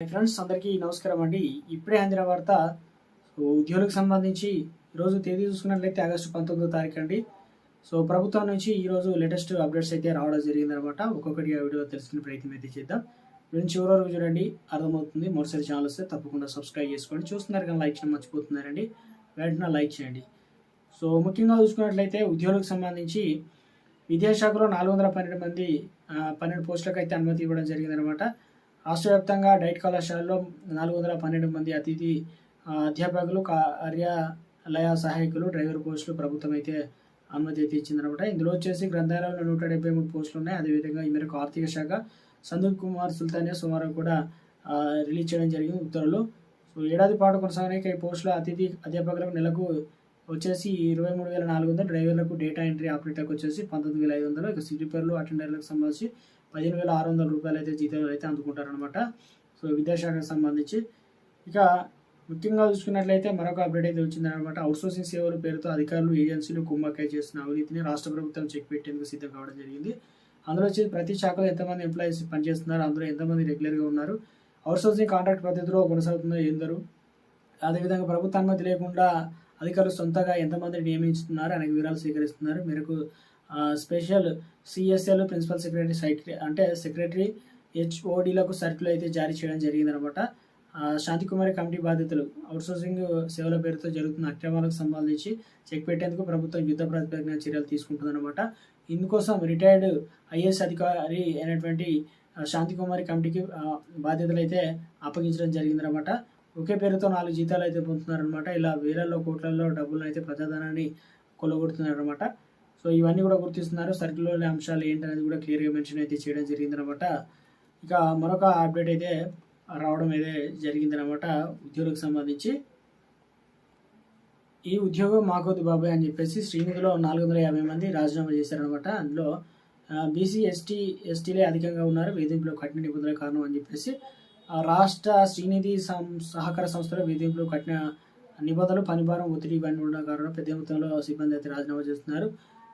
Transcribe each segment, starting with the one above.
Friends అందరికీ నమస్కారం అండి. ఇప్పుడే అందిన వార్త. ఉద్యోగులకు సంబంధించి ఈరోజు తేదీ చూసుకున్నట్లయితే ఆగస్టు 19వ తారీఖు అండి. ప్రభుత్వం నుంచి ఈరోజు లేటెస్ట్ అప్డేట్స్ అయితే రావడం జరిగిందనమాట. ఒక్కొక్కటిగా వీడియో తెలుసుకునే ప్రయత్నం అయితే చేద్దాం. వీడియో చివరి వరకు చూడండి, అర్థమవుతుంది. మొదటిసారి ఛానల్ వస్తే తప్పకుండా సబ్స్క్రైబ్ చేసుకోండి. చూస్తున్నారు కానీ లైక్ చేయడం మర్చిపోతున్నారండి, వెంటనే లైక్ చేయండి. ముఖ్యంగా చూసుకున్నట్లయితే ఉద్యోగులకు సంబంధించి విద్యాశాఖలో 412 మంది 12 పోస్టులకు అయితే అనుమతి ఇవ్వడం జరిగిందనమాట. రాష్ట్ర వ్యాప్తంగా డైట్ కళాశాలలో 412 మంది అతిథి అధ్యాపకులు, కార్యాలయ సహాయకులు, డ్రైవర్ పోస్టులు ప్రభుత్వం అయితే అనుమతి అయితే ఇచ్చిందనమాట. ఇందులో వచ్చేసి గ్రంథాలయంలో 173 పోస్టులు ఉన్నాయి. అదేవిధంగా ఈ మేరకు ఆర్థిక శాఖ సందీప్ కుమార్ సుల్తానియా సోమవారం కూడా రిలీజ్ చేయడం జరిగింది ఉత్తర్వులు. ఏడాది పాటు కొనసాగడానికి ఈ పోస్టుల అతిథి అధ్యాపకులకు నెలకు వచ్చేసి 23,400, డ్రైవర్లకు డేటా ఎంట్రీ ఆపరేటర్కి వచ్చేసి 19,500, ఇక సిరిపర్లు అటెండర్లకు సంబంధించి 15,600 రూపాయలు అయితే జీతాలు అయితే అందుకుంటారనమాట. విద్యాశాఖకు సంబంధించి ఇక ముఖ్యంగా చూసుకున్నట్లయితే మరొక అప్డేట్ అయితే వచ్చిందనమాట. అవుట్సోర్సింగ్ సేవల పేరుతో అధికారులు, ఏజెన్సీలు కుమ్మక్కై చేస్తున్న అవినీతిని రాష్ట్ర ప్రభుత్వం చెక్ పెట్టేందుకు సిద్ధం కావడం జరిగింది. అందులో వచ్చి ప్రతి శాఖలో ఎంతమంది ఎంప్లాయీస్ పనిచేస్తున్నారు, అందులో ఎంతమంది రెగ్యులర్గా ఉన్నారు, అవుట్సోర్సింగ్ కాంట్రాక్ట్ పద్ధతిలో కొనసాగుతుందో ఎందరు, అదేవిధంగా ప్రభుత్వ అనుమతి లేకుండా అధికారులు సొంతగా ఎంతమందిని నియమిస్తున్నారు అనేక వివరాలు సేకరిస్తున్నారు. మేరకు స్పెషల్ సిఎస్ఎల్, ప్రిన్సిపల్ సెక్రటరీ హెచ్ఓడీలకు సర్కులు అయితే జారీ చేయడం జరిగిందనమాట. శాంతికుమారి కమిటీ బాధ్యతలు అవుట్సోర్సింగ్ సేవల పేరుతో జరుగుతున్న అక్రమాలకు సంబంధించి చెక్ పెట్టేందుకు ప్రభుత్వం యుద్ధ ప్రాతిపదికన చర్యలు తీసుకుంటుందన్నమాట. ఇందుకోసం రిటైర్డ్ ఐఏఎస్ అధికారి అయినటువంటి శాంతికుమారి కమిటీకి బాధ్యతలు అయితే అప్పగించడం జరిగిందనమాట. ఒకే పేరుతో 4 జీతాలు అయితే పొందుతున్నారనమాట. ఇలా వేలల్లో కోట్లలో డబ్బులను అయితే ప్రజాధనాన్ని కొల్లగొడుతున్నారనమాట. ఇవన్నీ కూడా గుర్తిస్తున్నారు. సర్కిల్లోని అంశాలు ఏంటనేది కూడా క్లియర్గా మెన్షన్ అయితే చేయడం జరిగిందనమాట. ఇక మరొక అప్డేట్ అయితే రావడం అయితే జరిగిందనమాట ఉద్యోగులకు సంబంధించి. ఈ ఉద్యోగం మాకొద్దు బాబాయ్ అని చెప్పేసి శ్రీనిధిలో 450 మంది రాజీనామా చేశారనమాట. అందులో బీసీ, ఎస్టీలే అధికంగా ఉన్నారు. వేధింపులో కఠిన నిబంధనల కారణం అని చెప్పేసి రాష్ట్ర శ్రీనిధి సహకార సంస్థలో వేధింపులు, కఠిన నిబంధనలు, పనిభారం, ఒత్తిడి ఇవన్నీ ఉండడం కారణం పెద్ద మొత్తంలో సిబ్బంది అయితే రాజీనామా చేస్తున్నారు.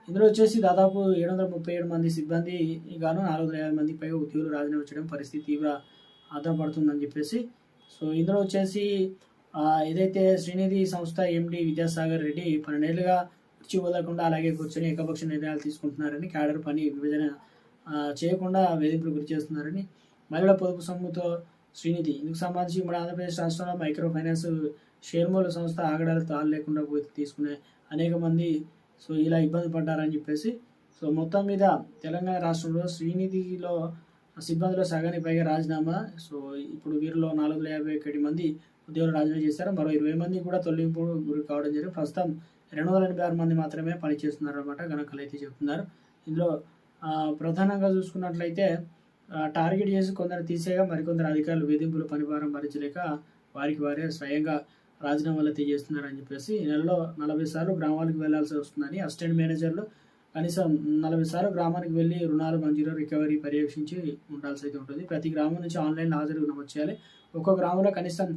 ఇందులో వచ్చేసి దాదాపు 737 మంది సిబ్బంది గాను 450 మందికి పైగా ఉద్యోగులు రాజీనామా చేయడం పరిస్థితి తీవ్ర ఆధార పడుతుందని చెప్పేసి. ఇందులో వచ్చేసి ఏదైతే శ్రీనిధి సంస్థ ఎండి విద్యాసాగర్ రెడ్డి 12 ఏళ్లుగా కుర్చీ వదలకుండా అలాగే కూర్చొని ఏకపక్ష నిర్ణయాలు తీసుకుంటున్నారని, క్యాడర్ పని విభజన చేయకుండా వేధింపులు గురి చేస్తున్నారని, మహిళల పొదుపు సొమ్ముతో శ్రీనిధి ఇందుకు సంబంధించి మన ఆంధ్రప్రదేశ్ రాష్ట్రంలో మైక్రో ఫైనాన్స్ షేర్మోల్ సంస్థ ఆగడాలు తాళ్ళు లేకుండా తీసుకునే అనేక మంది ఇలా ఇబ్బంది పడ్డారని చెప్పేసి. మొత్తం మీద తెలంగాణ రాష్ట్రంలో శ్రీనిధిలో సిబ్బందిలో సగానికి పైగా రాజీనామా. ఇప్పుడు వీరిలో 451 మంది ఉద్యోగులు రాజీనామా చేశారు. మరో 20 మంది కూడా తొలగింపు గురి కావడం జరిగింది. ప్రస్తుతం 286 మంది మాత్రమే పనిచేస్తున్నారు అనమాట, గణకులు అయితే చెబుతున్నారు. ఇందులో ప్రధానంగా చూసుకున్నట్లయితే టార్గెట్ చేసి కొందరు తీసేగా మరికొందరు అధికారులు వేధింపులు, పనిభారం భరించలేక వారికి వారే స్వయంగా రాజీనామాలు అయితే చేస్తున్నారని చెప్పేసి. ఈ నెలలో 40 సార్లు గ్రామాలకు వెళ్లాల్సి వస్తుందని అసిస్టెంట్ మేనేజర్లు కనీసం 40 సార్లు గ్రామానికి వెళ్ళి రుణాలు మంజూరు, రికవరీ పర్యవేక్షించి ఉండాల్సి అయితే ఉంటుంది. ప్రతి గ్రామం నుంచి ఆన్లైన్ హాజరు నమోదు చేయాలి. ఒక్కో గ్రామంలో కనీసం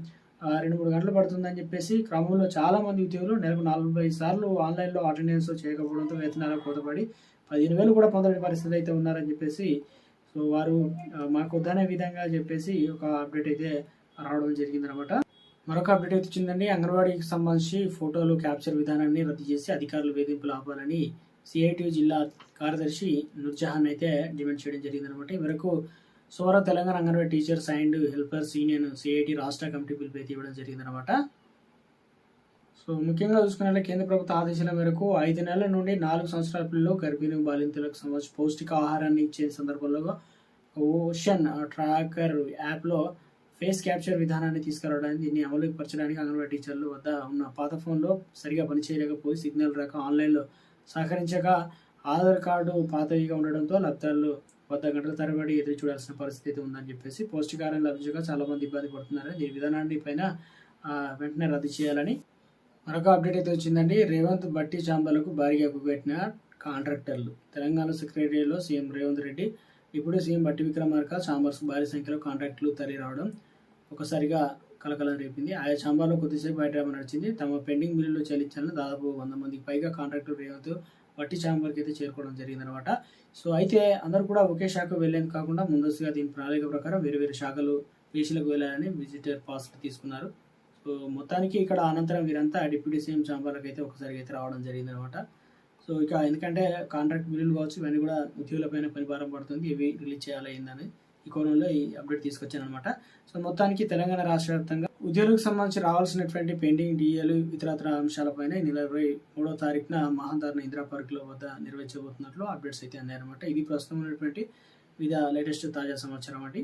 2-3 గంటలు పడుతుందని చెప్పేసి. క్రమంలో చాలా మంది ఉద్యోగులు నెలకు 40 సార్లు ఆన్లైన్లో అటెండెన్స్ చేయకపోవడంతో వేతనాలకు కోతపడి 15,000 కూడా పొందలేని పరిస్థితి అయితే ఉన్నారని చెప్పేసి. వారు మాకు వద్దనే విధంగా చెప్పేసి ఒక అప్డేట్ అయితే రావడం జరిగిందనమాట. మరొక అప్డేట్ అయితే వచ్చిందండి. అంగన్వాడీకి సంబంధించి ఫోటోలు క్యాప్చర్ విధానాన్ని రద్దు చేసి అధికారులు వేధింపులు ఆపాలని సిఐటియు జిల్లా కార్యదర్శి నూర్జహాన్ అయితే డిమాండ్ చేయడం జరిగిందనమాట. ఈ మేరకు సోమవారం Telangana anganwadi teachers and helpers union CIT రాష్ట్ర కమిటీ పిలుపు అయితే ఇవ్వడం జరిగిందనమాట. ముఖ్యంగా చూసుకున్నట్లయితే కేంద్ర ప్రభుత్వ ఆదేశాల మేరకు 5 నెలల నుండి 4 సంవత్సరాల పిల్లలు, గర్భిణీ బాలింతలకు సంబంధించి పౌష్టిక ఆహారాన్ని ఇచ్చే సందర్భంలో ఓషన్ ట్రాకర్ యాప్లో ఫేస్ క్యాప్చర్ విధానాన్ని తీసుకురావడానికి, దీన్ని అమలుకి పరచడానికి అంగన్వాడీ టీచర్లు వద్ద ఉన్న పాత ఫోన్లో సరిగా పనిచేయలేకపోయి, సిగ్నల్ రాక, ఆన్లైన్లో సహకరించక, ఆధార్ కార్డు పాతవిగా ఉండడంతో లబ్ధాలు వద్ద గంటల తరబడి ఎదురు చూడాల్సిన పరిస్థితి ఉందని చెప్పేసి. పౌష్టికాహారం లభించక చాలా మంది ఇబ్బంది పడుతున్నారని, దీని విధానాన్ని పైన వెంటనే రద్దు చేయాలని మరొక అప్డేట్ అయితే వచ్చిందండి. రేవంత్ బట్టి చాంబర్లకు భారీగా పెట్టిన కాంట్రాక్టర్లు. తెలంగాణ సెక్రటరీలో సీఎం రేవంత్ రెడ్డి, ఇప్పుడు సీఎం బట్టి విక్రమార్క చాంబర్స్ భారీ సంఖ్యలో కాంట్రాక్టులు తరలి రావడం ఒకసారిగా కలకలం రేపింది. ఆయా చాంబర్లో కొద్దిసేపు బయట నడిచింది. తమ పెండింగ్ బిల్లులు చెల్లించాలని దాదాపు 100 మందికి పైగా కాంట్రాక్టులు రేవంత్ బట్టి చాంబర్కి అయితే చేరుకోవడం జరిగిందనమాట. అయితే అందరూ కూడా ఒకే శాఖ వెళ్లేందుకు కాకుండా ముందస్తుగా దీని ప్రణాళిక ప్రకారం వేరు వేరు శాఖలు పేషీలకు వెళ్ళాలని విజిటర్ పాస్ తీసుకున్నారు. సో మొత్తానికి ఇక్కడ అనంతరం వీరంతా డిప్యూటీ సీఎం చాంబర్లకు అయితే ఒకసారి అయితే రావడం జరిగిందనమాట. సో ఇక ఎందుకంటే కాంట్రాక్ట్ బిల్లులు కావచ్చు ఇవన్నీ కూడా ఉద్యోగులపైన పనిభారం పడుతుంది, ఇవి రిలీజ్ చేయాలి అయిందని ఈ కోణంలో ఈ అప్డేట్ తీసుకొచ్చాను అనమాట. సో మొత్తానికి తెలంగాణ రాష్ట్ర వ్యాప్తంగా ఉద్యోగులకు సంబంధించి రావాల్సినటువంటి పెండింగ్ డిఏలు ఇతరత్ర అంశాలపైన ఈ నెల 23వ తారీఖున మహాధరణ ఇందిరా పార్కుల వద్ద నిర్వహించబోతున్నట్లు అప్డేట్స్ అయితే అందాయన్నమాట. ఇది ప్రస్తుతం ఉన్నటువంటి లేటెస్ట్ తాజా సమాచారం అండి.